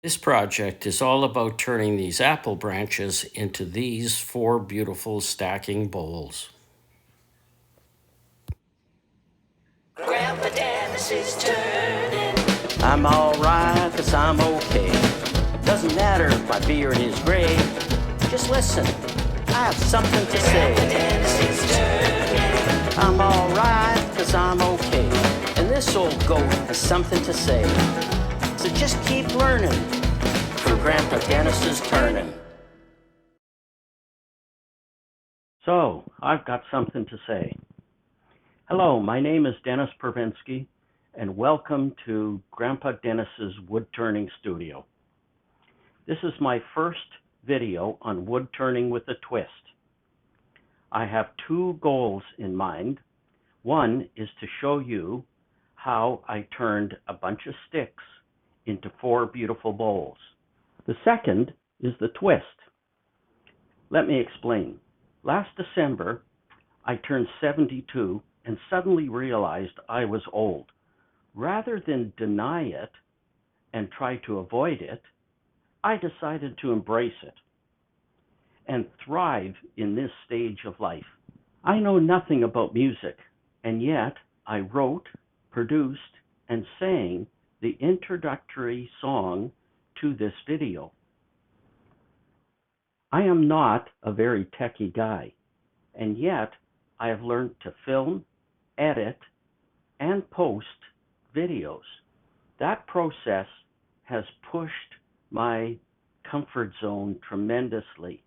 This project is all about turning these apple branches into these 4 beautiful stacking bowls. Grandpa Dennis is turning. I'm alright, 'cause I'm okay. Doesn't matter if my beard is gray. Just listen, I have something to say. Grandpa Dennis is turning. I'm alright, 'cause I'm okay. And this old goat has something to say. So just keep learning from Grandpa Dennis's turning. So, I've got something to say. Hello, my name is Dennis Pervinsky, and welcome to Grandpa Dennis's wood turning studio. This is my first video on wood turning with a twist. I have 2 goals in mind. One is to show you how I turned a bunch of sticks into 4 beautiful bowls. The second is the twist. Let me explain. Last December, I turned 72 and suddenly realized I was old. Rather than deny it and try to avoid it, I decided to embrace it and thrive in this stage of life. I know nothing about music, and yet I wrote, produced, and sang the introductory song to this video. I am not a very techie guy, and yet I have learned to film, edit, and post videos. That process has pushed my comfort zone tremendously,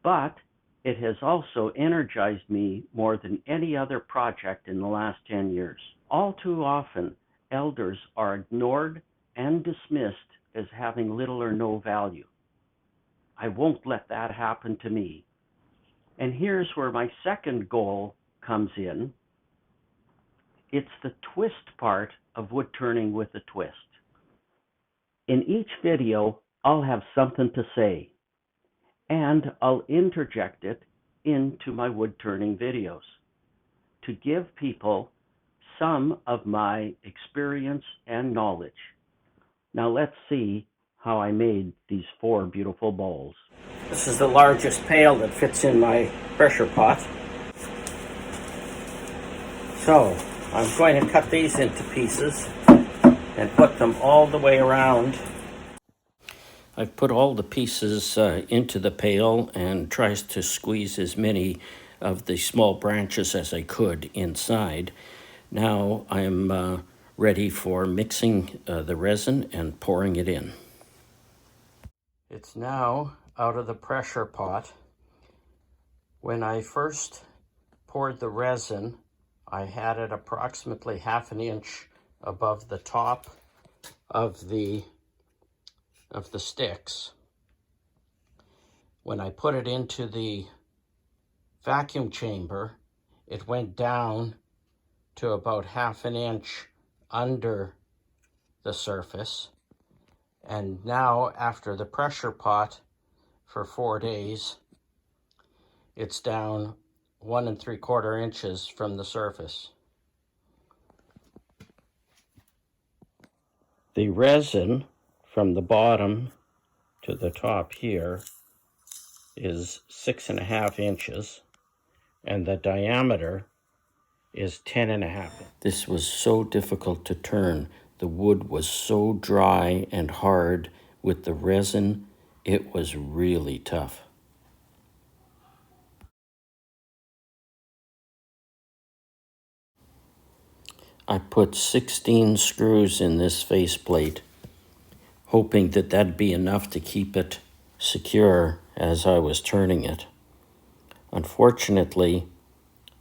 but it has also energized me more than any other project in the last 10 years. All too often, elders are ignored and dismissed as having little or no value. I won't let that happen to me. And here's where my second goal comes in. It's the twist part of wood turning with a twist. In each video, I'll have something to say, and I'll interject it into my wood turning videos to give people some of my experience and knowledge. Now let's see how I made these 4 beautiful bowls. This is the largest pail that fits in my pressure pot. So I'm going to cut these into pieces and put them all the way around. I've put all the pieces into the pail and tries to squeeze as many of the small branches as I could inside. Now I'm ready for mixing the resin and pouring it in. It's now out of the pressure pot. When I first poured the resin, I had it approximately 1/2 inch above the top of the sticks. When I put it into the vacuum chamber, it went down to about 1/2 inch under the surface. And now, after the pressure pot for 4 days, it's down 1 3/4 inches from the surface. The resin from the bottom to the top here is 6.5 inches, and the diameter is 10.5. This was so difficult to turn. The wood was so dry and hard with the resin, it was really tough. I put 16 screws in this faceplate, hoping that that'd be enough to keep it secure as I was turning it. Unfortunately,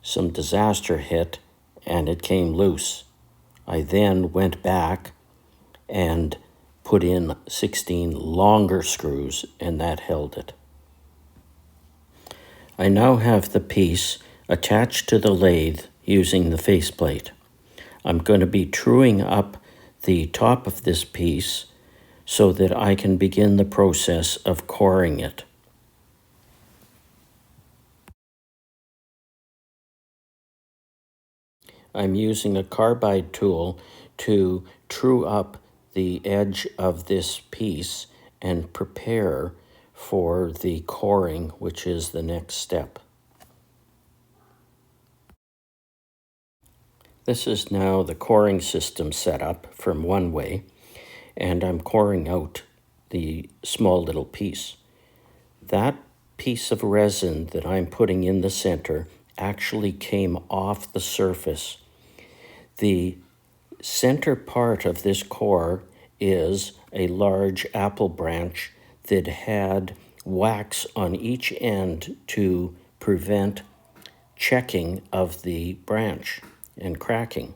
some disaster hit and it came loose. I then went back and put in 16 longer screws, and that held it. I now have the piece attached to the lathe using the faceplate. I'm going to be truing up the top of this piece so that I can begin the process of coring it. I'm using a carbide tool to true up the edge of this piece and prepare for the coring, which is the next step. This is now the coring system set up from one way, and I'm coring out the small little piece. That piece of resin that I'm putting in the center actually came off the surface. The center part of this core is a large apple branch that had wax on each end to prevent checking of the branch and cracking.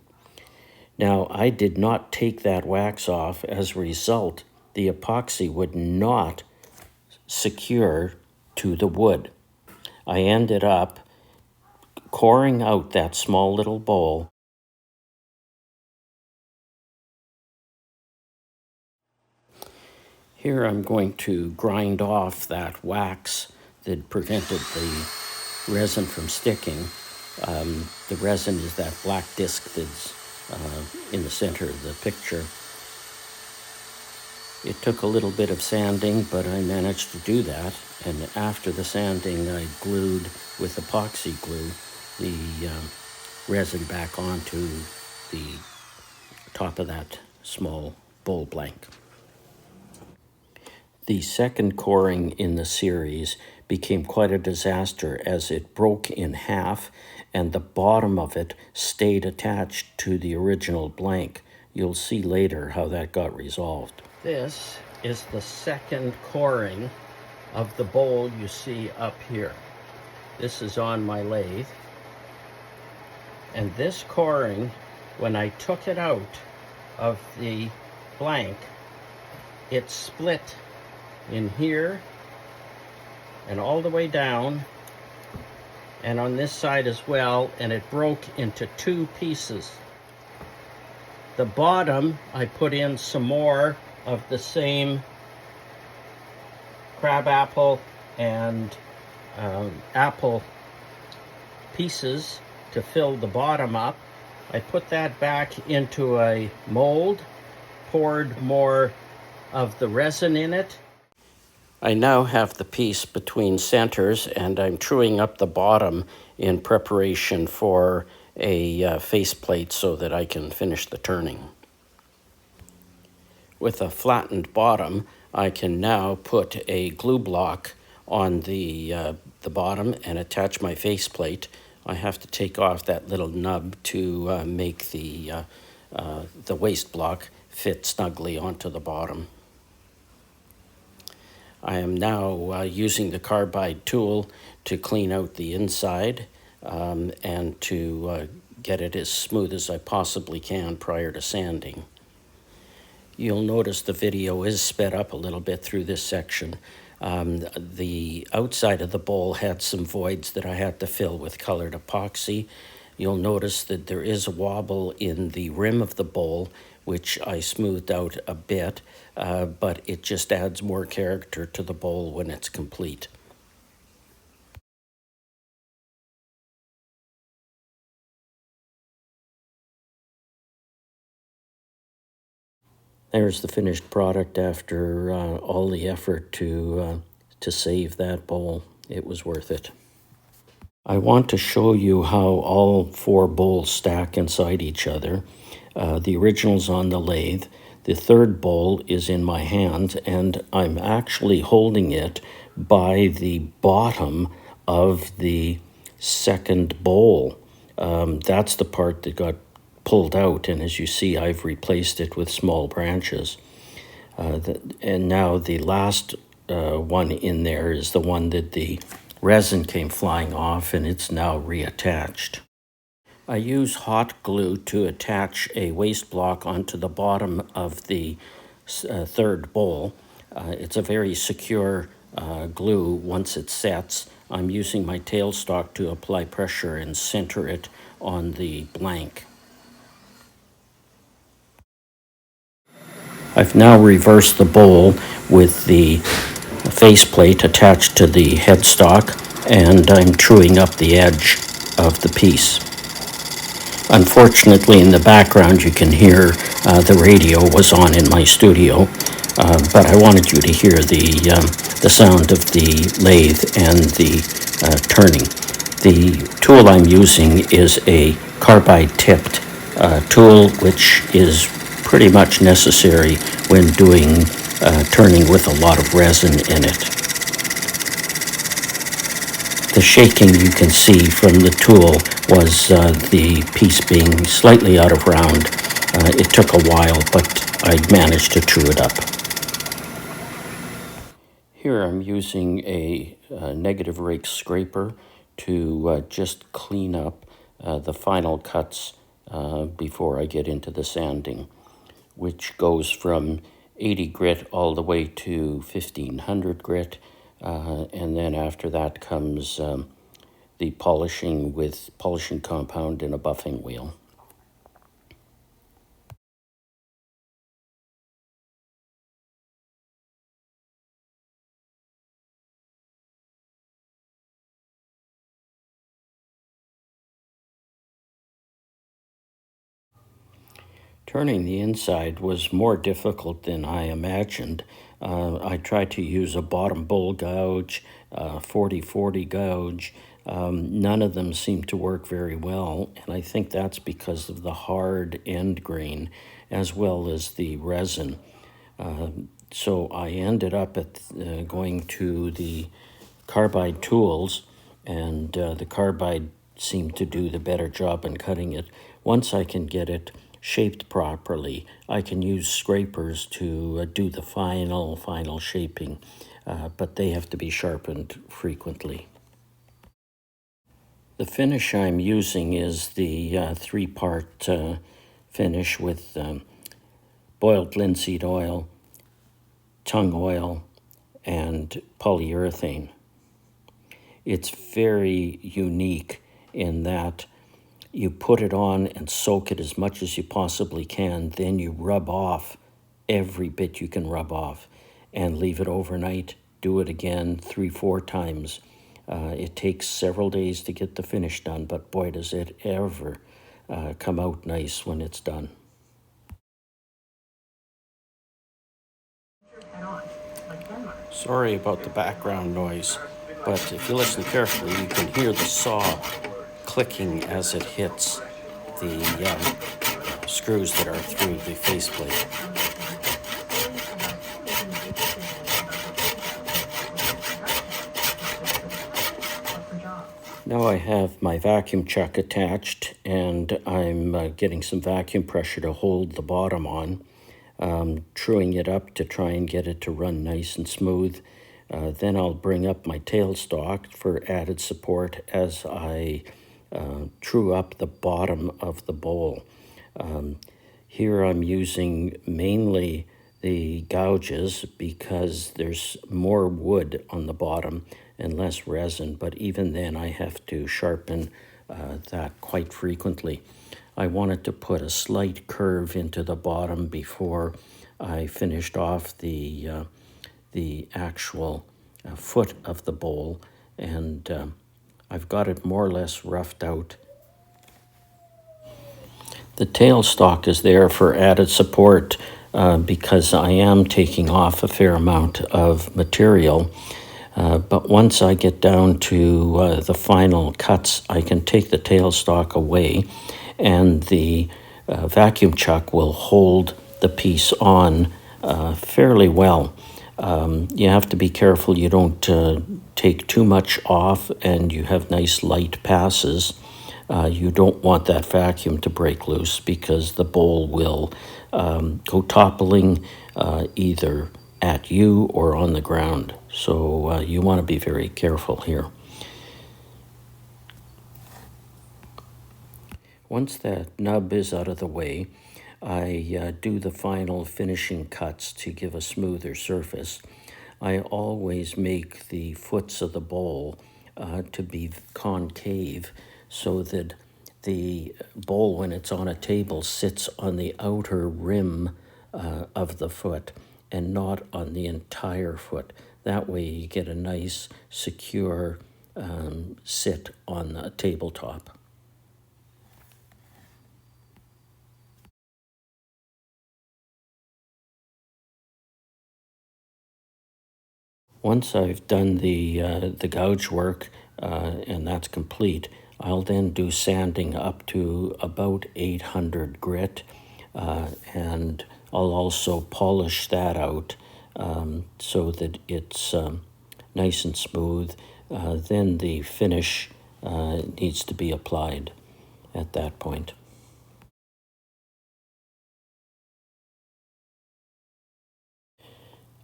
Now, I did not take that wax off. As a result, the epoxy would not secure to the wood. I ended up coring out that small little bowl. Here I'm going to grind off that wax that prevented the resin from sticking. The resin is that black disc that's in the center of the picture. It took a little bit of sanding, but I managed to do that. And after the sanding, I glued with epoxy glue the resin back onto the top of that small bowl blank. The second coring in the series became quite a disaster as it broke in half and the bottom of it stayed attached to the original blank. You'll see later how that got resolved. This is the second coring of the bowl you see up here. This is on my lathe. And this coring, when I took it out of the blank, it split in here and all the way down and on this side as well, and it broke into two pieces. The bottom, I put in some more of the same crabapple and apple pieces to fill the bottom up. I put that back into a mold, poured more of the resin in it. I now have the piece between centers, and I'm truing up the bottom in preparation for a faceplate so that I can finish the turning. With a flattened bottom, I can now put a glue block on the bottom and attach my faceplate. I have to take off that little nub to make the waste block fit snugly onto the bottom. I am now using the carbide tool to clean out the inside and to get it as smooth as I possibly can prior to sanding. You'll notice the video is sped up a little bit through this section. The outside of the bowl had some voids that I had to fill with colored epoxy. You'll notice that there is a wobble in the rim of the bowl, which I smoothed out a bit, but it just adds more character to the bowl when it's complete. There's the finished product after all the effort to save that bowl. It was worth it. I want to show you how all four bowls stack inside each other. The original's on the lathe. The third bowl is in my hand, and I'm actually holding it by the bottom of the second bowl. That's the part that got pulled out, and as you see, I've replaced it with small branches. And now the last one in there is the one that the resin came flying off, and it's now reattached. I use hot glue to attach a waste block onto the bottom of the third bowl. It's a very secure glue once it sets. I'm using my tailstock to apply pressure and center it on the blank. I've now reversed the bowl with the faceplate attached to the headstock, and I'm truing up the edge of the piece. Unfortunately, in the background, you can hear the radio was on in my studio, but I wanted you to hear the sound of the lathe and the turning. The tool I'm using is a carbide-tipped tool, which is pretty much necessary when doing turning with a lot of resin in it. The shaking you can see from the tool was the piece being slightly out of round. It took a while, but I managed to true it up. Here I'm using a negative rake scraper to just clean up the final cuts before I get into the sanding, which goes from 80 grit all the way to 1500 grit. And then after that comes the polishing with polishing compound and a buffing wheel. Turning the inside was more difficult than I imagined. I tried to use a bottom bowl gouge, 40-40 gouge. None of them seemed to work very well, and I think that's because of the hard end grain as well as the resin. So I ended up going to the carbide tools, and the carbide seemed to do the better job in cutting it. Once I can get it shaped properly, I can use scrapers to do the final shaping, but they have to be sharpened frequently. The finish I'm using is the three-part finish with boiled linseed oil, tung oil, and polyurethane. It's very unique in that you put it on and soak it as much as you possibly can, then you rub off every bit you can rub off and leave it overnight. Do it again 3-4 times. It takes several days to get the finish done, but boy, does it ever come out nice when it's done. Sorry about the background noise, but if you listen carefully, you can hear the saw clicking as it hits the screws that are through the faceplate. Now I have my vacuum chuck attached, and I'm getting some vacuum pressure to hold the bottom on, truing it up to try and get it to run nice and smooth. Then I'll bring up my tailstock for added support as I true up the bottom of the bowl. Here I'm using mainly the gouges because there's more wood on the bottom and less resin, but even then I have to sharpen that quite frequently. I wanted to put a slight curve into the bottom before I finished off the actual foot of the bowl, and I've got it more or less roughed out. The tailstock is there for added support because I am taking off a fair amount of material. But once I get down to the final cuts, I can take the tailstock away, and the vacuum chuck will hold the piece on fairly well. You have to be careful you don't take too much off and you have nice light passes. You don't want that vacuum to break loose because the bowl will go toppling either at you or on the ground. So you want to be very careful here. Once that nub is out of the way, I do the final finishing cuts to give a smoother surface. I always make the foots of the bowl to be concave so that the bowl, when it's on a table, sits on the outer rim of the foot and not on the entire foot. That way you get a nice, secure sit on the tabletop. Once I've done the gouge work and that's complete, I'll then do sanding up to about 800 grit, and I'll also polish that out so that it's nice and smooth. Then the finish needs to be applied at that point.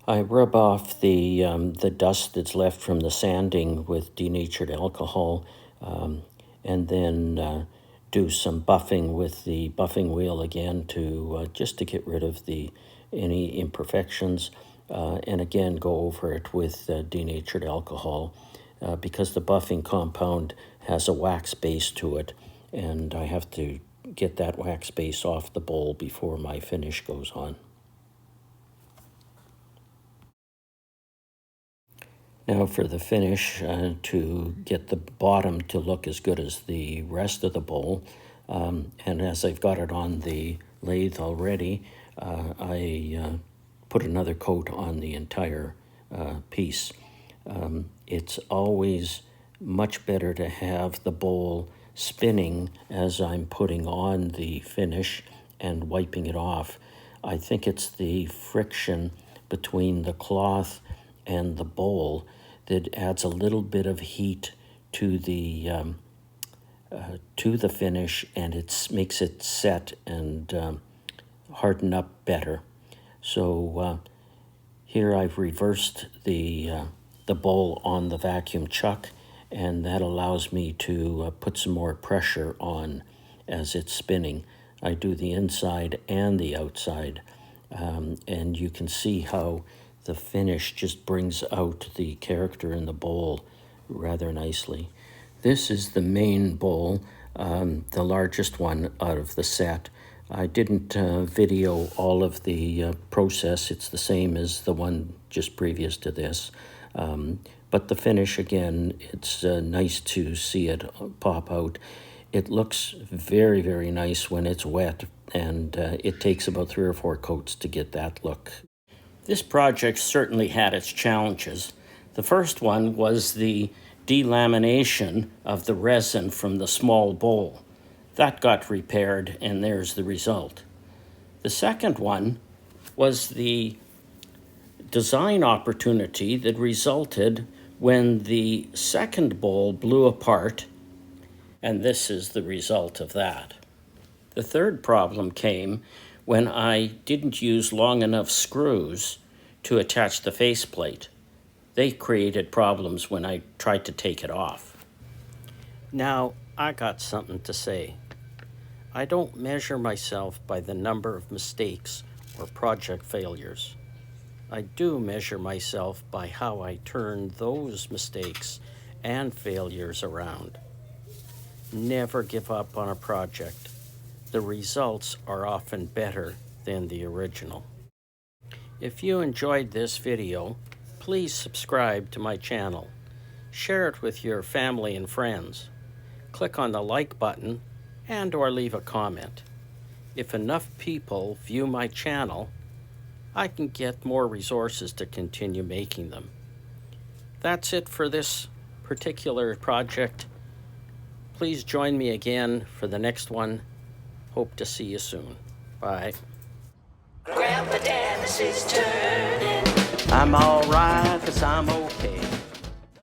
I rub off the dust that's left from the sanding with denatured alcohol, and then do some buffing with the buffing wheel again to just to get rid of any imperfections, and again go over it with denatured alcohol because the buffing compound has a wax base to it, and I have to get that wax base off the bowl before my finish goes on. Now for the finish, to get the bottom to look as good as the rest of the bowl, and as I've got it on the lathe already, I put another coat on the entire piece. It's always much better to have the bowl spinning as I'm putting on the finish and wiping it off. I think it's the friction between the cloth and the bowl that adds a little bit of heat to the finish, and it makes it set and harden up better. So here I've reversed the bowl on the vacuum chuck, and that allows me to put some more pressure on as it's spinning. I do the inside and the outside, and you can see how the finish just brings out the character in the bowl rather nicely. This is the main bowl, the largest one out of the set. I didn't video all of the process. It's the same as the one just previous to this. But the finish, again, it's nice to see it pop out. It looks very, very nice when it's wet, and it takes about 3 or 4 coats to get that look. This project certainly had its challenges. The first one was the delamination of the resin from the small bowl. That got repaired, and there's the result. The second one was the design opportunity that resulted when the second bowl blew apart, and this is the result of that. The third problem came when I didn't use long enough screws to attach the faceplate. They created problems when I tried to take it off. Now, I got something to say. I don't measure myself by the number of mistakes or project failures. I do measure myself by how I turn those mistakes and failures around. Never give up on a project. The results are often better than the original. If you enjoyed this video, please subscribe to my channel. Share it with your family and friends. Click on the like button and/or leave a comment. If enough people view my channel, I can get more resources to continue making them. That's it for this particular project. Please join me again for the next one. Hope to see you soon. Bye. Grandpa Dennis is turning. I'm all right, 'cause I'm old.